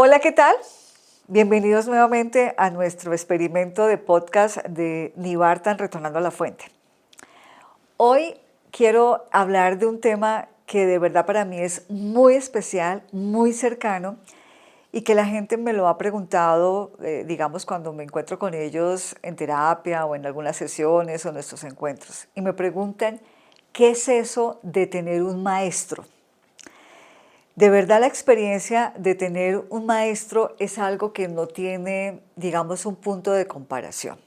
Hola, ¿qué tal? Bienvenidos nuevamente a nuestro experimento de podcast de Nivartan Retornando a la Fuente. Hoy quiero hablar de un tema que de verdad para mí es muy especial, muy cercano y que la gente me lo ha preguntado, digamos, cuando me encuentro con ellos en terapia o en algunas sesiones o nuestros encuentros. Y me preguntan, ¿qué es eso de tener un maestro? De verdad la experiencia de tener un maestro es algo que no tiene, digamos, un punto de comparación.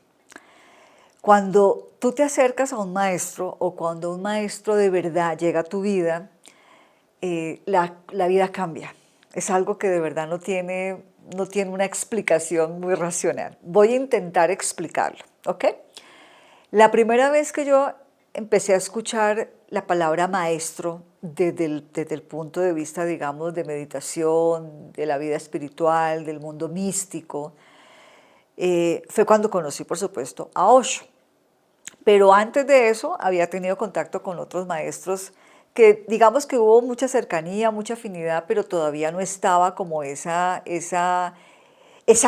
Cuando tú te acercas a un maestro o cuando un maestro de verdad llega a tu vida, la vida cambia. Es algo que de verdad no tiene una explicación muy racional. Voy a intentar explicarlo, ¿ok? La primera vez que yo empecé a escuchar la palabra maestro desde el punto de vista, digamos, de meditación, de la vida espiritual, del mundo místico, fue cuando conocí, por supuesto, a Osho. Pero antes de eso había tenido contacto con otros maestros que digamos que hubo mucha cercanía, mucha afinidad, pero todavía no estaba como esa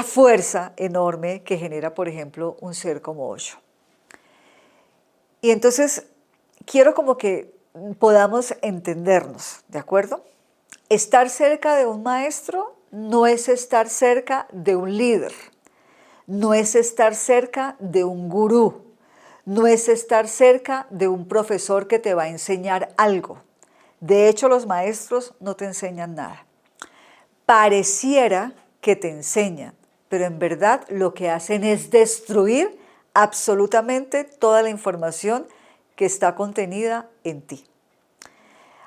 fuerza enorme que genera, por ejemplo, un ser como Osho. Y entonces quiero como que podamos entendernos, ¿de acuerdo? Estar cerca de un maestro no es estar cerca de un líder, no es estar cerca de un gurú, no es estar cerca de un profesor que te va a enseñar algo. De hecho, los maestros no te enseñan nada. Pareciera que te enseñan, pero en verdad lo que hacen es destruir absolutamente toda la información que está contenida en ti.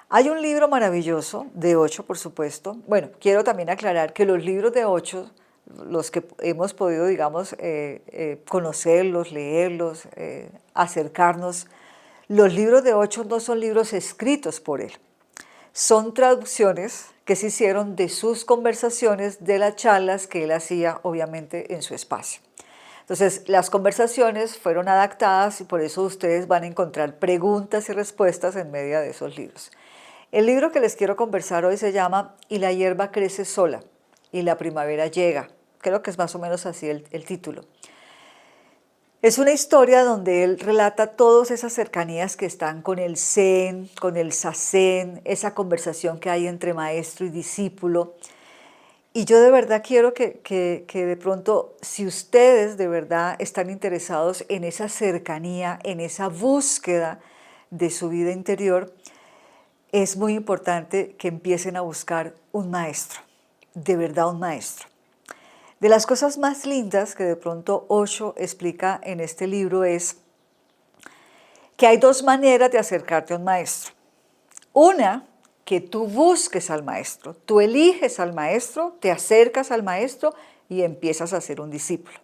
Hay un libro maravilloso de Osho, por supuesto. Bueno, quiero también aclarar que los libros de Osho, los que hemos podido, digamos, conocerlos, leerlos, acercarnos, los libros de Osho no son libros escritos por él. Son traducciones que se hicieron de sus conversaciones, de las charlas que él hacía, obviamente, en su espacio. Entonces, las conversaciones fueron adaptadas y por eso ustedes van a encontrar preguntas y respuestas en medio de esos libros. El libro que les quiero conversar hoy se llama Y la hierba crece sola y la primavera llega. Creo que es más o menos así el título. Es una historia donde él relata todas esas cercanías que están con el Zen, con el Zazen, esa conversación que hay entre maestro y discípulo. Y yo de verdad quiero que de pronto, si ustedes de verdad están interesados en esa cercanía, en esa búsqueda de su vida interior, es muy importante que empiecen a buscar un maestro, de verdad un maestro. De las cosas más lindas que de pronto Osho explica en este libro es que hay dos maneras de acercarte a un maestro. Una, que tú busques al maestro, tú eliges al maestro, te acercas al maestro y empiezas a ser un discípulo.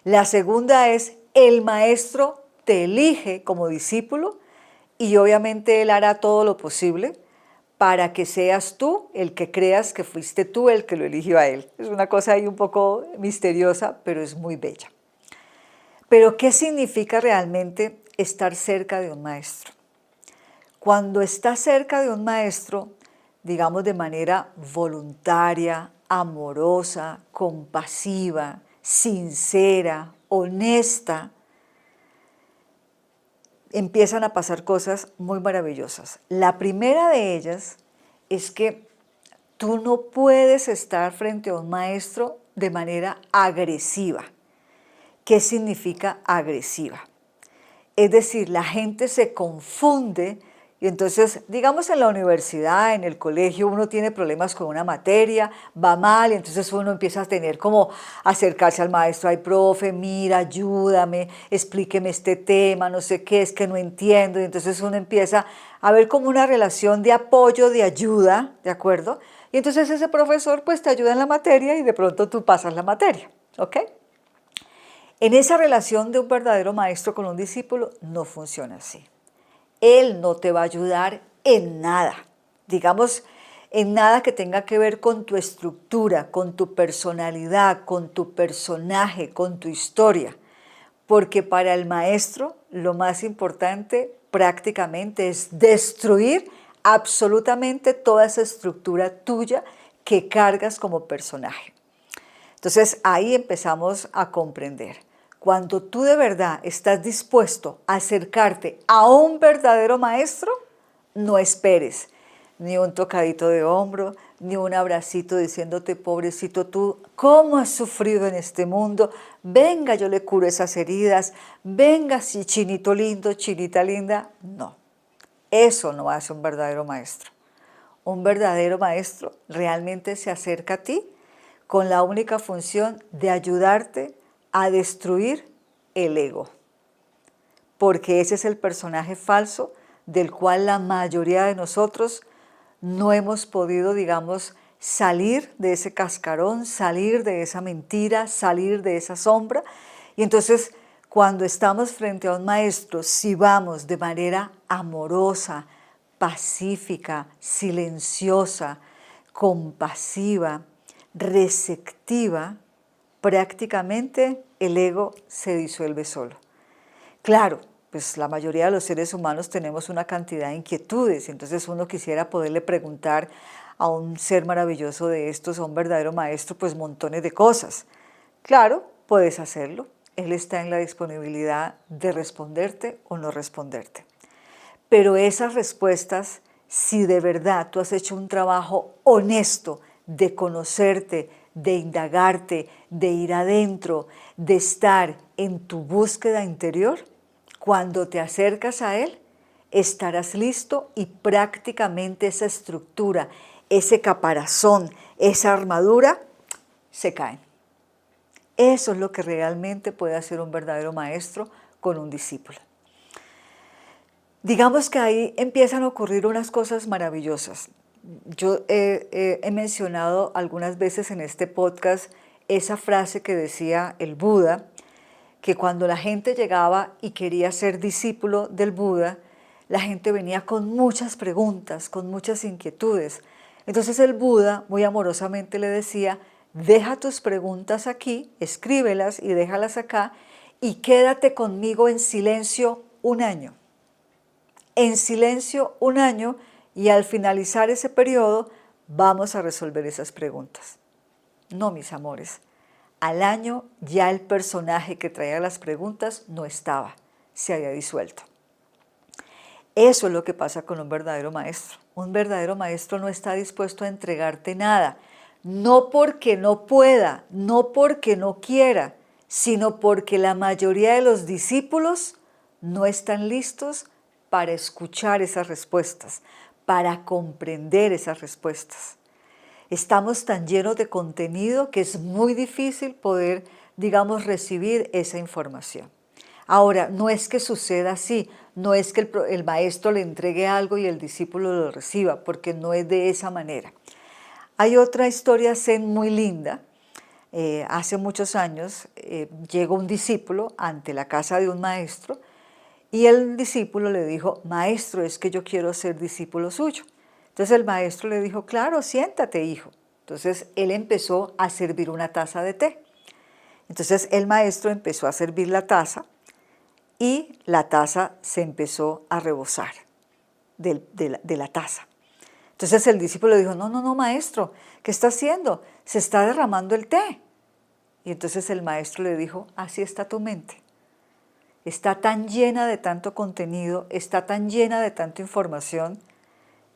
La segunda es el maestro te elige como discípulo y obviamente él hará todo lo posible para que seas tú el que creas que fuiste tú el que lo eligió a él. Es una cosa ahí un poco misteriosa, pero es muy bella. Pero ¿qué significa realmente estar cerca de un maestro? Cuando estás cerca de un maestro, digamos de manera voluntaria, amorosa, compasiva, sincera, honesta, empiezan a pasar cosas muy maravillosas. La primera de ellas es que tú no puedes estar frente a un maestro de manera agresiva. ¿Qué significa agresiva? Es decir, la gente se confunde y entonces, digamos en la universidad, en el colegio, uno tiene problemas con una materia, va mal y entonces uno empieza a tener como acercarse al maestro, ay, profe, mira, ayúdame, explíqueme este tema, no sé qué, es que no entiendo. Y entonces uno empieza a ver como una relación de apoyo, de ayuda, ¿de acuerdo? Y entonces ese profesor pues te ayuda en la materia y de pronto tú pasas la materia, ¿ok? En esa relación de un verdadero maestro con un discípulo no funciona así. Él no te va a ayudar en nada, digamos, en nada que tenga que ver con tu estructura, con tu personalidad, con tu personaje, con tu historia. Porque para el maestro lo más importante prácticamente es destruir absolutamente toda esa estructura tuya que cargas como personaje. Entonces ahí empezamos a comprender. Cuando tú de verdad estás dispuesto a acercarte a un verdadero maestro, no esperes ni un tocadito de hombro, ni un abracito diciéndote, pobrecito tú, ¿cómo has sufrido en este mundo? Venga, yo le curo esas heridas, venga, sí, chinito lindo, chinita linda. No, eso no hace un verdadero maestro. Un verdadero maestro realmente se acerca a ti con la única función de ayudarte a destruir el ego, porque ese es el personaje falso del cual la mayoría de nosotros no hemos podido, digamos, salir de ese cascarón, salir de esa mentira, salir de esa sombra. Y entonces, cuando estamos frente a un maestro, si vamos de manera amorosa, pacífica, silenciosa, compasiva, receptiva, prácticamente el ego se disuelve solo. Claro, pues la mayoría de los seres humanos tenemos una cantidad de inquietudes, entonces uno quisiera poderle preguntar a un ser maravilloso de estos, a un verdadero maestro, pues montones de cosas. Claro, puedes hacerlo, él está en la disponibilidad de responderte o no responderte. Pero esas respuestas, si de verdad tú has hecho un trabajo honesto de conocerte, de indagarte, de ir adentro, de estar en tu búsqueda interior, cuando te acercas a él, estarás listo y prácticamente esa estructura, ese caparazón, esa armadura, se caen. Eso es lo que realmente puede hacer un verdadero maestro con un discípulo. Digamos que ahí empiezan a ocurrir unas cosas maravillosas. Yo he mencionado algunas veces en este podcast esa frase que decía el Buda, que cuando la gente llegaba y quería ser discípulo del Buda, la gente venía con muchas preguntas, con muchas inquietudes. Entonces el Buda muy amorosamente le decía, deja tus preguntas aquí, escríbelas y déjalas acá y quédate conmigo en silencio un año. En silencio un año y al finalizar ese periodo vamos a resolver esas preguntas. No, mis amores, al año ya el personaje que traía las preguntas no estaba, se había disuelto. Eso es lo que pasa con un verdadero maestro. Un verdadero maestro no está dispuesto a entregarte nada, no porque no pueda, no porque no quiera, sino porque la mayoría de los discípulos no están listos para escuchar esas respuestas, para comprender esas respuestas. Estamos tan llenos de contenido que es muy difícil poder, digamos, recibir esa información. Ahora, no es que suceda así, no es que el maestro le entregue algo y el discípulo lo reciba, porque no es de esa manera. Hay otra historia zen muy linda. Hace muchos años llegó un discípulo ante la casa de un maestro y el discípulo le dijo, maestro, es que yo quiero ser discípulo suyo. Entonces el maestro le dijo, claro, siéntate, hijo. Entonces él empezó a servir una taza de té. Entonces el maestro empezó a servir la taza y la taza se empezó a rebosar de la taza. Entonces el discípulo le dijo, no, no, no, maestro, ¿qué está haciendo? Se está derramando el té. Y entonces el maestro le dijo, así está tu mente. Está tan llena de tanto contenido, está tan llena de tanta información,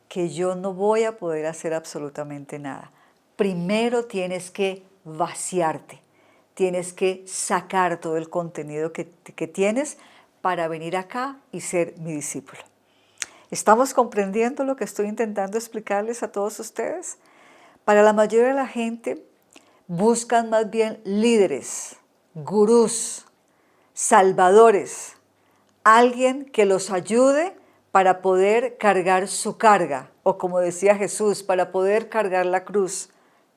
que yo no voy a poder hacer absolutamente nada. Primero tienes que vaciarte, tienes que sacar todo el contenido que tienes para venir acá y ser mi discípulo. ¿Estamos comprendiendo lo que estoy intentando explicarles a todos ustedes? Para la mayoría de la gente buscan más bien líderes, gurús, salvadores, alguien que los ayude para poder cargar su carga, o como decía Jesús, para poder cargar la cruz.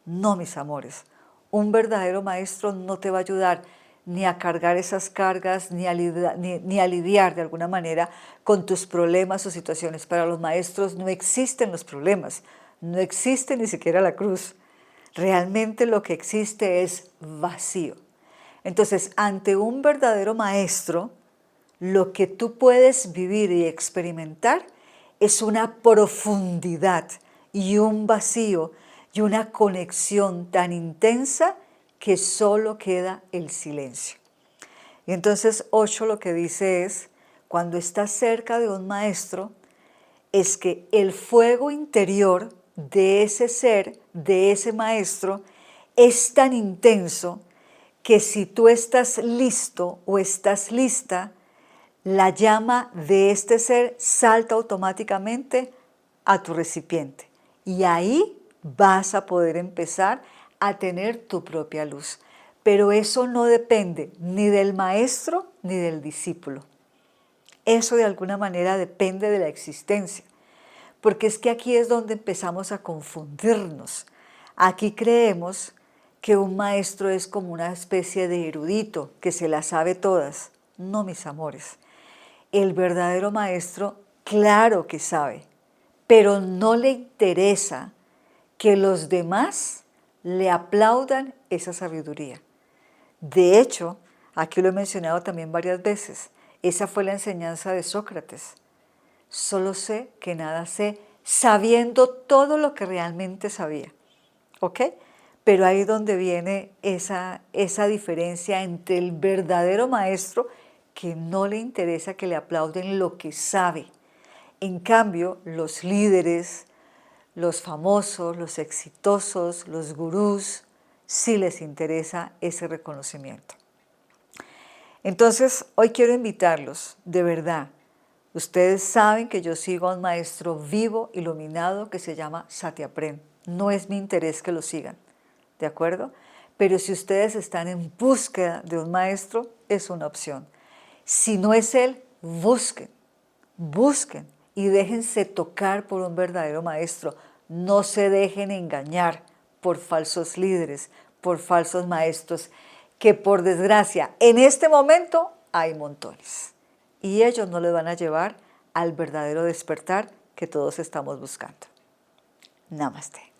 No, mis amores, un verdadero maestro no te va a ayudar ni a cargar esas cargas, ni a lidiar de alguna manera con tus problemas o situaciones. Para los maestros no existen los problemas, no existe ni siquiera la cruz. Realmente lo que existe es vacío. Entonces, ante un verdadero maestro, lo que tú puedes vivir y experimentar es una profundidad y un vacío y una conexión tan intensa que solo queda el silencio. Y entonces Osho lo que dice es, cuando estás cerca de un maestro, es que el fuego interior de ese ser, de ese maestro, es tan intenso que si tú estás listo o estás lista, la llama de este ser salta automáticamente a tu recipiente. Y ahí vas a poder empezar a tener tu propia luz. Pero eso no depende ni del maestro ni del discípulo. Eso de alguna manera depende de la existencia. Porque es que aquí es donde empezamos a confundirnos. Aquí creemos que un maestro es como una especie de erudito que se las sabe todas. No, mis amores. El verdadero maestro, claro que sabe, pero no le interesa que los demás le aplaudan esa sabiduría. De hecho, aquí lo he mencionado también varias veces, esa fue la enseñanza de Sócrates. Solo sé que nada sé, sabiendo todo lo que realmente sabía. ¿Ok? Pero ahí es donde viene esa diferencia entre el verdadero maestro que no le interesa que le aplauden lo que sabe. En cambio, los líderes, los famosos, los exitosos, los gurús, sí les interesa ese reconocimiento. Entonces, hoy quiero invitarlos, de verdad. Ustedes saben que yo sigo a un maestro vivo, iluminado, que se llama Satyapren. No es mi interés que lo sigan, ¿de acuerdo? Pero si ustedes están en búsqueda de un maestro, es una opción. Si no es él, busquen, busquen y déjense tocar por un verdadero maestro. No se dejen engañar por falsos líderes, por falsos maestros, que por desgracia en este momento hay montones. Y ellos no les van a llevar al verdadero despertar que todos estamos buscando. Namaste.